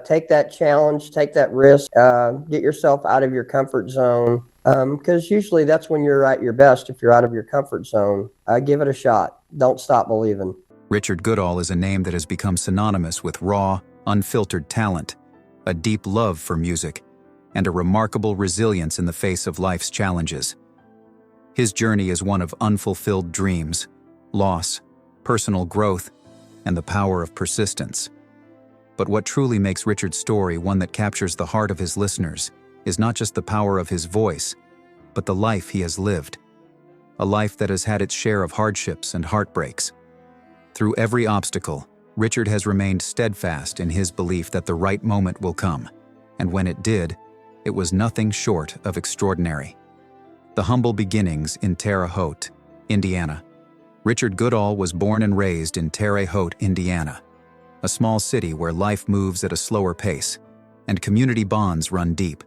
Take that challenge, take that risk, get yourself out of your comfort zone, because usually that's when you're at your best if you're out of your comfort zone. Give it a shot. Don't stop believing. Richard Goodall is a name that has become synonymous with raw, unfiltered talent, a deep love for music, and a remarkable resilience in the face of life's challenges. His journey is one of unfulfilled dreams, loss, personal growth, and the power of persistence. But what truly makes Richard's story one that captures the heart of his listeners is not just the power of his voice, but the life he has lived. A life that has had its share of hardships and heartbreaks. Through every obstacle, Richard has remained steadfast in his belief that the right moment will come, and when it did, it was nothing short of extraordinary. The humble beginnings in Terre Haute, Indiana. Richard Goodall was born and raised in Terre Haute, Indiana, a small city where life moves at a slower pace and community bonds run deep.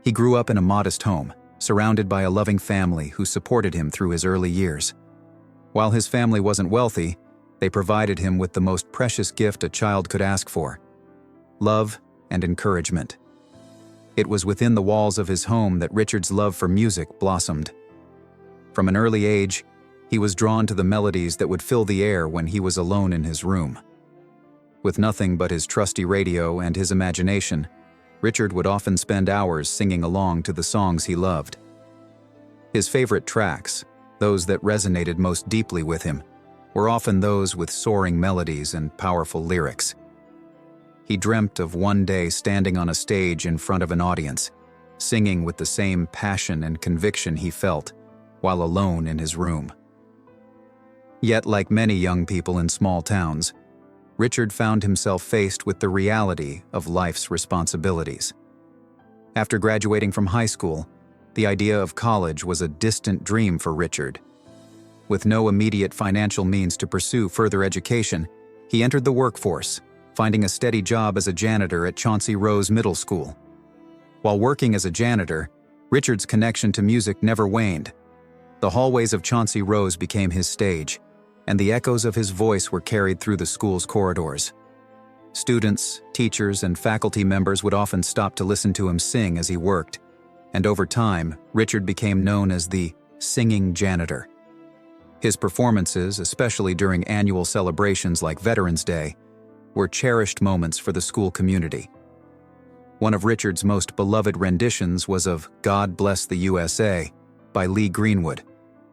He grew up in a modest home, surrounded by a loving family who supported him through his early years. While his family wasn't wealthy, they provided him with the most precious gift a child could ask for: love and encouragement. It was within the walls of his home that Richard's love for music blossomed. From an early age, he was drawn to the melodies that would fill the air when he was alone in his room. With nothing but his trusty radio and his imagination, Richard would often spend hours singing along to the songs he loved. His favorite tracks, those that resonated most deeply with him, were often those with soaring melodies and powerful lyrics. He dreamt of one day standing on a stage in front of an audience, singing with the same passion and conviction he felt while alone in his room. Yet, like many young people in small towns, Richard found himself faced with the reality of life's responsibilities. After graduating from high school, the idea of college was a distant dream for Richard. With no immediate financial means to pursue further education, he entered the workforce, finding a steady job as a janitor at Chauncey Rose Middle School. While working as a janitor, Richard's connection to music never waned. The hallways of Chauncey Rose became his stage, and the echoes of his voice were carried through the school's corridors. Students, teachers, and faculty members would often stop to listen to him sing as he worked, and over time, Richard became known as the singing janitor. His performances, especially during annual celebrations like Veterans Day, were cherished moments for the school community. One of Richard's most beloved renditions was of "God Bless the USA" by Lee Greenwood,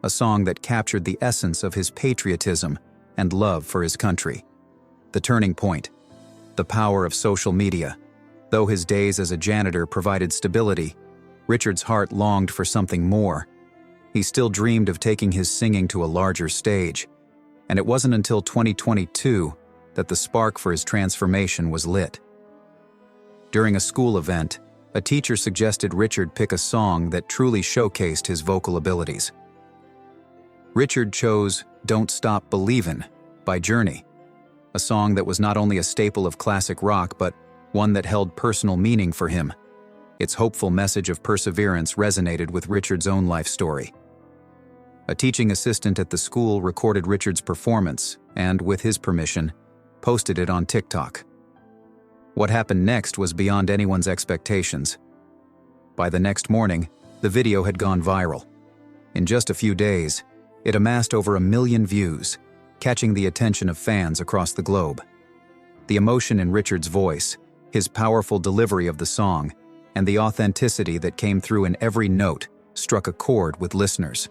a song that captured the essence of his patriotism and love for his country. The turning point: the power of social media. Though his days as a janitor provided stability, Richard's heart longed for something more. He still dreamed of taking his singing to a larger stage, and it wasn't until 2022 that the spark for his transformation was lit. During a school event, a teacher suggested Richard pick a song that truly showcased his vocal abilities. Richard chose "Don't Stop Believin" by Journey, a song that was not only a staple of classic rock but one that held personal meaning for him. Its hopeful message of perseverance resonated with Richard's own life story. A teaching assistant at the school recorded Richard's performance and, with his permission, posted it on TikTok. What happened next was beyond anyone's expectations. By the next morning, the video had gone viral. In just a few days, it amassed over 1 million views, catching the attention of fans across the globe. The emotion in Richard's voice, his powerful delivery of the song, and the authenticity that came through in every note struck a chord with listeners.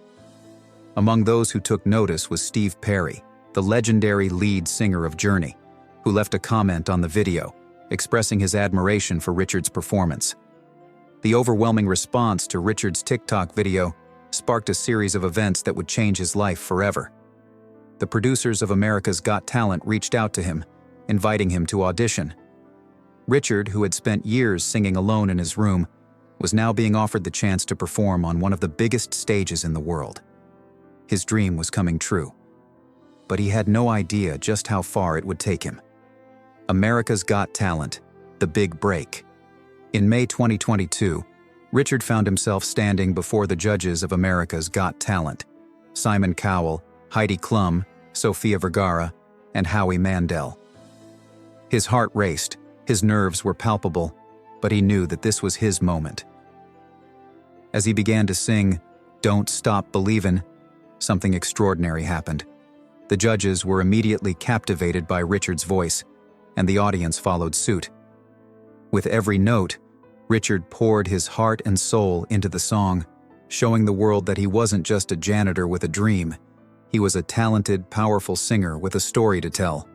Among those who took notice was Steve Perry, the legendary lead singer of Journey, who left a comment on the video, expressing his admiration for Richard's performance. The overwhelming response to Richard's TikTok video sparked a series of events that would change his life forever. The producers of America's Got Talent reached out to him, inviting him to audition. Richard, who had spent years singing alone in his room, was now being offered the chance to perform on one of the biggest stages in the world. His dream was coming true, but he had no idea just how far it would take him. America's Got Talent, the big break. In May 2022, Richard found himself standing before the judges of America's Got Talent: Simon Cowell, Heidi Klum, Sofia Vergara, and Howie Mandel. His heart raced, His nerves were palpable, but he knew that this was his moment. As he began to sing, "Don't Stop Believin'," something extraordinary happened. The judges were immediately captivated by Richard's voice, and the audience followed suit. With every note, Richard poured his heart and soul into the song, showing the world that he wasn't just a janitor with a dream. He was a talented, powerful singer with a story to tell.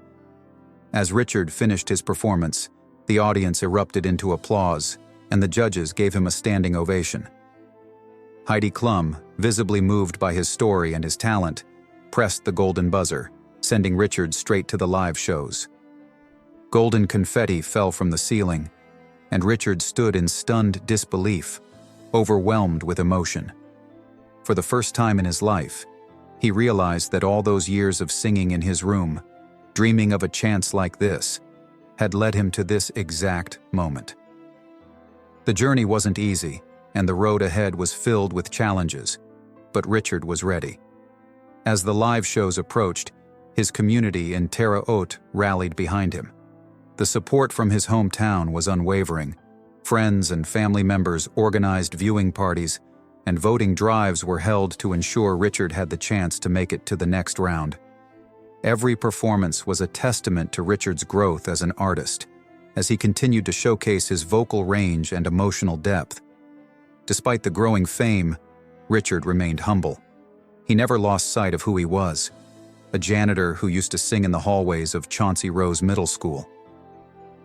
As Richard finished his performance, the audience erupted into applause, and the judges gave him a standing ovation. Heidi Klum, visibly moved by his story and his talent, pressed the golden buzzer, sending Richard straight to the live shows. Golden confetti fell from the ceiling, and Richard stood in stunned disbelief, overwhelmed with emotion. For the first time in his life, he realized that all those years of singing in his room, dreaming of a chance like this, had led him to this exact moment. The journey wasn't easy, and the road ahead was filled with challenges, but Richard was ready. As the live shows approached, his community in Terre Haute rallied behind him. The support from his hometown was unwavering. Friends and family members organized viewing parties, and voting drives were held to ensure Richard had the chance to make it to the next round. Every performance was a testament to Richard's growth as an artist, as he continued to showcase his vocal range and emotional depth. Despite the growing fame, Richard remained humble. He never lost sight of who he was, a janitor who used to sing in the hallways of Chauncey Rose Middle School.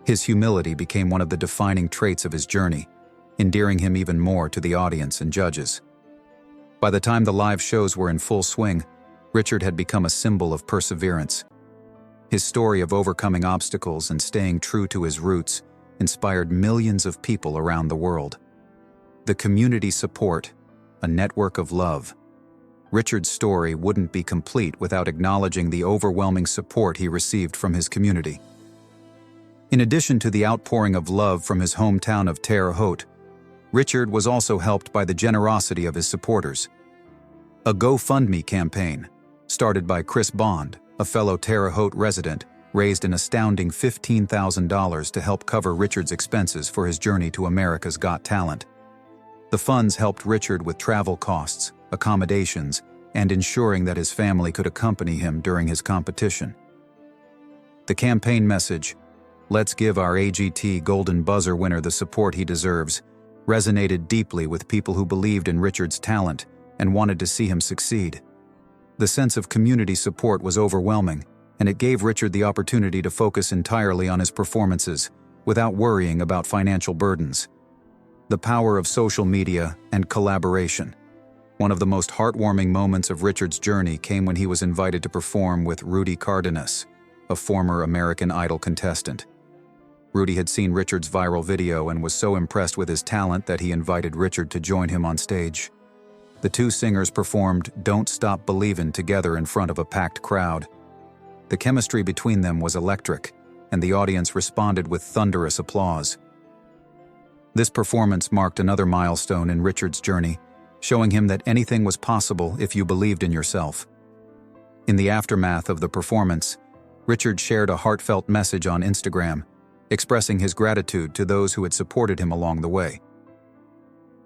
His humility became one of the defining traits of his journey, endearing him even more to the audience and judges. By the time the live shows were in full swing, Richard had become a symbol of perseverance. His story of overcoming obstacles and staying true to his roots inspired millions of people around the world. The community support, a network of love. Richard's story wouldn't be complete without acknowledging the overwhelming support he received from his community. In addition to the outpouring of love from his hometown of Terre Haute, Richard was also helped by the generosity of his supporters. A GoFundMe campaign, started by Chris Bond, a fellow Terre Haute resident, raised an astounding $15,000 to help cover Richard's expenses for his journey to America's Got Talent. The funds helped Richard with travel costs, accommodations, and ensuring that his family could accompany him during his competition. The campaign message, "Let's give our AGT Golden Buzzer winner the support he deserves," resonated deeply with people who believed in Richard's talent and wanted to see him succeed. The sense of community support was overwhelming, and it gave Richard the opportunity to focus entirely on his performances without worrying about financial burdens. The power of social media and collaboration. One of the most heartwarming moments of Richard's journey came when he was invited to perform with Rudy Cardenas, a former American Idol contestant. Rudy had seen Richard's viral video and was so impressed with his talent that he invited Richard to join him on stage. The two singers performed "Don't Stop Believin' together in front of a packed crowd. The chemistry between them was electric, and the audience responded with thunderous applause. This performance marked another milestone in Richard's journey, showing him that anything was possible if you believed in yourself. In the aftermath of the performance, Richard shared a heartfelt message on Instagram, expressing his gratitude to those who had supported him along the way.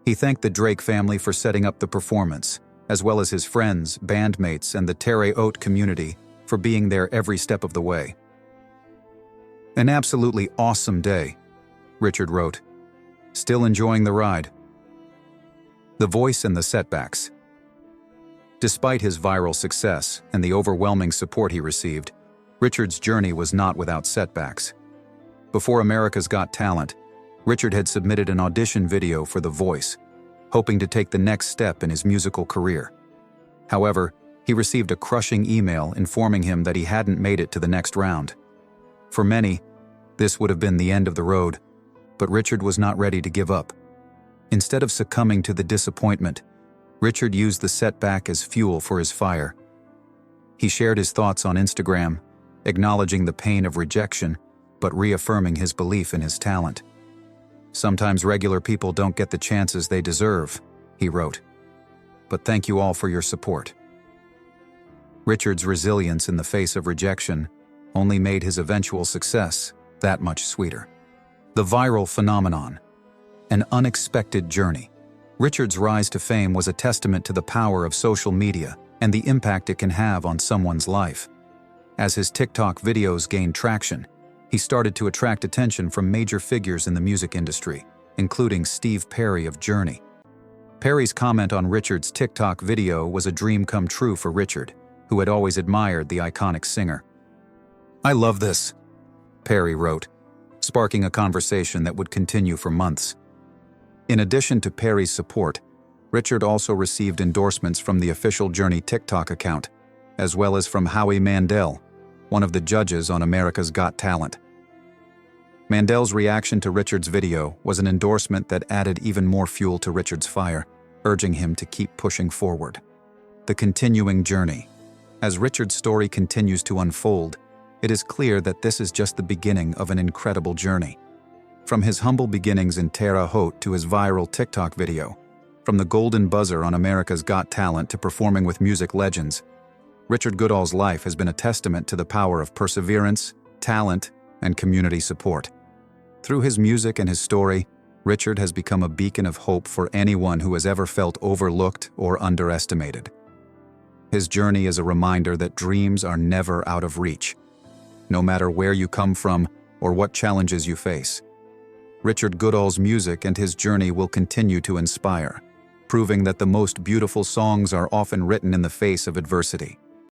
He thanked the Drake family for setting up the performance, as well as his friends, bandmates, and the Terre Haute community for being there every step of the way. "An absolutely awesome day," Richard wrote. "Still enjoying the ride." The voice and the setbacks. Despite his viral success and the overwhelming support he received, Richard's journey was not without setbacks. Before America's Got Talent, Richard had submitted an audition video for The Voice, hoping to take the next step in his musical career. However, he received a crushing email informing him that he hadn't made it to the next round. For many, this would have been the end of the road, but Richard was not ready to give up. Instead of succumbing to the disappointment, Richard used the setback as fuel for his fire. He shared his thoughts on Instagram, acknowledging the pain of rejection, but reaffirming his belief in his talent. "Sometimes regular people don't get the chances they deserve," he wrote. "But thank you all for your support." Richard's resilience in the face of rejection only made his eventual success that much sweeter. The viral phenomenon. An unexpected journey. Richard's rise to fame was a testament to the power of social media and the impact it can have on someone's life. As his TikTok videos gained traction, he started to attract attention from major figures in the music industry, including Steve Perry of Journey. Perry's comment on Richard's TikTok video was a dream come true for Richard, who had always admired the iconic singer. "I love this," Perry wrote, sparking a conversation that would continue for months. In addition to Perry's support, Richard also received endorsements from the official Journey TikTok account, as well as from Howie Mandel, one of the judges on America's Got Talent. Mandel's reaction to Richard's video was an endorsement that added even more fuel to Richard's fire, urging him to keep pushing forward. The continuing journey. As Richard's story continues to unfold, it is clear that this is just the beginning of an incredible journey. From his humble beginnings in Terre Haute to his viral TikTok video, from the golden buzzer on America's Got Talent to performing with music legends, Richard Goodall's life has been a testament to the power of perseverance, talent, and community support. Through his music and his story, Richard has become a beacon of hope for anyone who has ever felt overlooked or underestimated. His journey is a reminder that dreams are never out of reach, no matter where you come from or what challenges you face. Richard Goodall's music and his journey will continue to inspire, proving that the most beautiful songs are often written in the face of adversity.